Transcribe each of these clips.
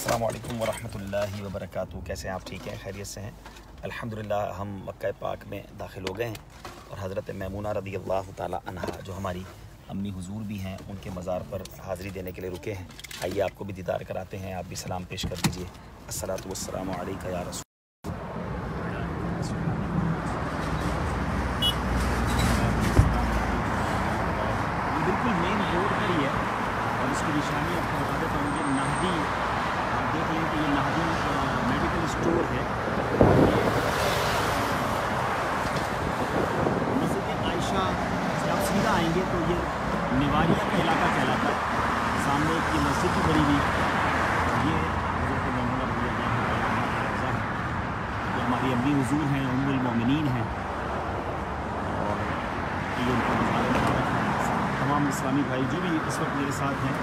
अस्सलामु अलैकुम वरहमतुल्लाहि वबरकातुहू। कैसे हैं आप? ठीक हैं, खैरियत से हैं? अल्हम्दुलिल्लाह हम मक्का पाक में दाखिल हो गए हैं और हज़रत मैमूना रज़ी अल्लाह ताला अन्हा जो हमारी अम्मी हुजूर भी हैं उनके मज़ार पर हाज़िरी देने के लिए रुके हैं। आइए आपको भी दीदार कराते हैं, आप भी सलाम पेश कर दीजिए। अस्सलातु वस्सलामु अलैका या रसूल। बिल्कुल मेन रोड पर ही है और इसकी निशानी आपको बता देता हूँ। ये नाहदी, आप देख लें कि ये नाहदी मेडिकल स्टोर है। मस्जिद आयशा से आप सीधा आएंगे तो ये निवारिया का इलाका कहलाता है। सामने एक ये मस्जिद भी बनी हुई, ये हज़रत मैमूना रज़ी अल्लाह तआला अन्हा है, ये हमारी अम्मी हुजूर हैं, उम्मुल मोमिनीन हैं और ये उनका मज़ार मुबारक है। तमाम इस्लामी भाई जो भी इस वक्त मेरे साथ हैं,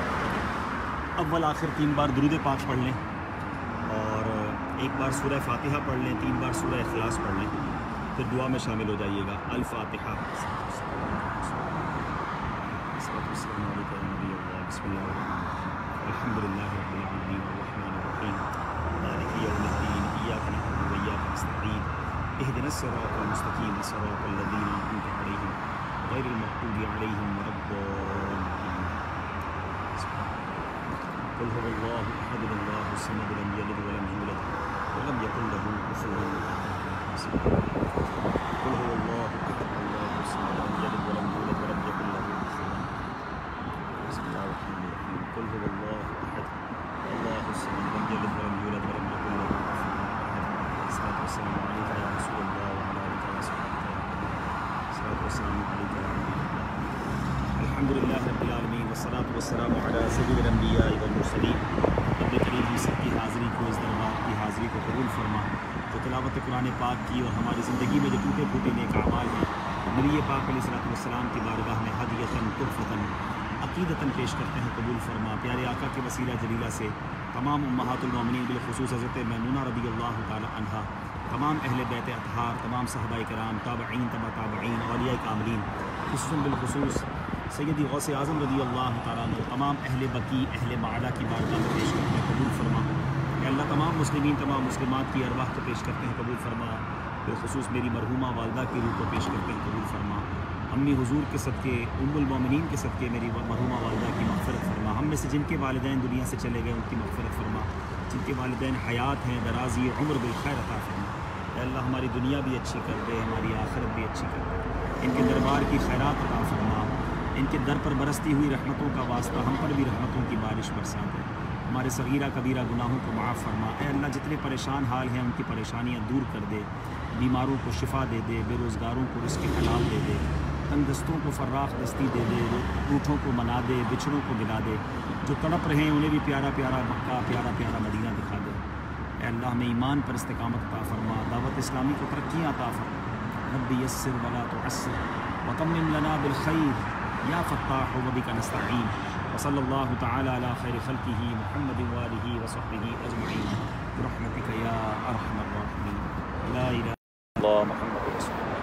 अव्वल आखिर 3 बार दुरूद पाक पढ़ लें और 1 बार सूरह फातिहा पढ़ लें, 3 बार सूरह इखलास पढ़ लें, फिर दुआ में शामिल हो जाइएगा। अल फातिहा। अल्हम्दुलिल्लाह रब्बिल आलमीन अर्रहमानिर रहीम मालिकि यौमिद्दीन इय्याका नअबुदु व इय्याका नस्तईन इहदिनस सिरातल मुस्तकीम सिरातल लज़ीना अनअमता अलैहिम गैरिल मग़दूबि अलैहिम वलद्दाल्लीन। क़ुल हुवल्लाहु अहद अल्लाहुस समद लम यलिद व लम यूलद व लम यकुल लहू कुफुवन अहद। क़ुल हुवल्लाहु अहद अल्लाहुस समद लम यलिद व लम यूलद व लम यकुल लहू कुफुवन अहद। बिस्मिल्लाहिर रहमानिर रहीम। क़ुल हुवल्लाहु अहद अल्लाहुस समद लम यलिद व लम यूलद व लम यकुल लहू कुफुवन अहद। अस्सलातु वस्सलामु अलैका या रसूलल्लाह व अला आलिका व अस्हाबिका या अस्सलातु वस्सलामु अलैका या नबीयल्लाह। अल्हम्दुलिल्लाह रब्बिल आलमीन वस्सलातु वस्सलामु अला सय्यिदिल अंबिया वल मुरसलीन। रब करीम हम सबकी हाज़िरी को, इस दरबार की हाज़िरी को कबूल फरमा। जो तिलावत कुरान पाक की और हमारी ज़िंदगी में जो टूटे फूटे नेक अमाल हैं, नबी पाक अलैहिस्सलातु वस्सलाम की बारगाह में हदियतन तुहफ़तन अक़ीदतन पेश करते हैं, कबूल फरमा। प्यारे आका के वसीला जलीला से तमाम उम्महातुल मोमिनीन बिलख़ुसूस हज़रत मैमूना रज़ी अल्लाह ताला अन्हा, तमाम अहले बैत अतहार, तमाम सहाबाए किराम, ताबईन, तबा ताबईन, औलियाए कामिलीन, खुसूसन बिलख़ुसूस सैयदी गौसे आज़म रज़ी अल्लाह ताला अन्हु, तमाम अहले बकी अहले माला की बारगाह में पेश करते हैं, कबूल फरमा। अल्लाह तमाम मुस्लिमीन तमाम मुस्लिमात की अरवाह को पेश करते हैं, कबूल फरमा। बिलख़ुसूस मेरी मरहूमा वालदा की रूह को पेश करते हैं, कबूल फरमा। अम्मी हुजूर के सदक़े, उम्मुल मोमिनीन के सदक़े मेरी मरहूमा वालदा की मग़फ़िरत फरमा। हम में से जिनके वालिदैन दुनिया से चले गए उनकी मग़फ़िरत फरमा, जिनके वालिदैन हयात हैं दराज़ी उम्र बिलखैर अता फरमा। अल्लाह हमारी दुनिया भी अच्छी कर दे, हमारी आखिरत भी अच्छी कर दे। इनके दरबार की खैरात अता फरमा। इनके दर पर बरसती हुई रहमतों का वास्ता हम पर भी रहमतों की बारिश बरसा दे। हमारे सगीरा कबीरा गुनाहों को माफ़ फरमा। ऐ अल्लाह जितने परेशान हाल हैं उनकी परेशानियाँ दूर कर दे, बीमारों को शिफा दे दे, बेरोज़गारों को रिज़्क़ हलाल दे दे, तंगदस्तों को फर्राख दस्ती दे दे, रूठों को मना दे, बिछड़ों को मिला दे, जो तड़प रहे हैं उन्हें भी प्यारा प्यारा मक्का, प्यारा प्यारा मदीना दिखा दे। ऐ अल्लाह हमें ईमान पर इस्तिकामत अता फरमा, दावत इस्लामी को तरक्कियाँ अता फरमा। रब्बी यस्सिर वला तुअस्सिर व तम्मिम लना बिल खैर या फत्ताह व बिका नस्तईन। व सल्लल्लाहु तआला अला खैरि खल्क़िही मुहम्मद व आलिही व सहबिही अजमईन बिरहमतिका या अरहमर राहिमीन। ला इलाहा इल्लल्लाह मुहम्मदुर रसूलुल्लाह।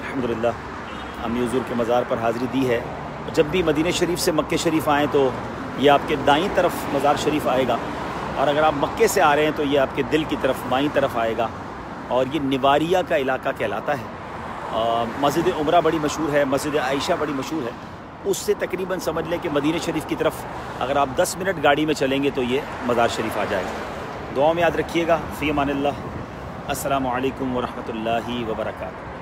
अल्हम्दुलिल्लाह अम्मी हुजूर के मज़ार पर हाज़िरी दी है। जब भी मदीना शरीफ से मक्के शरीफ आएँ तो ये आपके दाईं तरफ मज़ार शरीफ आएगा और अगर आप मक्के से आ रहे हैं तो ये आपके दिल की तरफ बाईं तरफ आएगा और ये निवारिया का इलाका कहलाता है। मस्जिद उमरा बड़ी मशहूर है, मस्जिद आयशा बड़ी मशहूर है। उससे तकरीबन समझ लें कि मदीना शरीफ की तरफ अगर आप 10 मिनट गाड़ी में चलेंगे तो ये मज़ार शरीफ आ जाएगा। दुआ में याद रखिएगा। फ़ी अमानिल्लाह। अस्सलामु अलैकुम व रहमतुल्लाहि व बरकातुहू।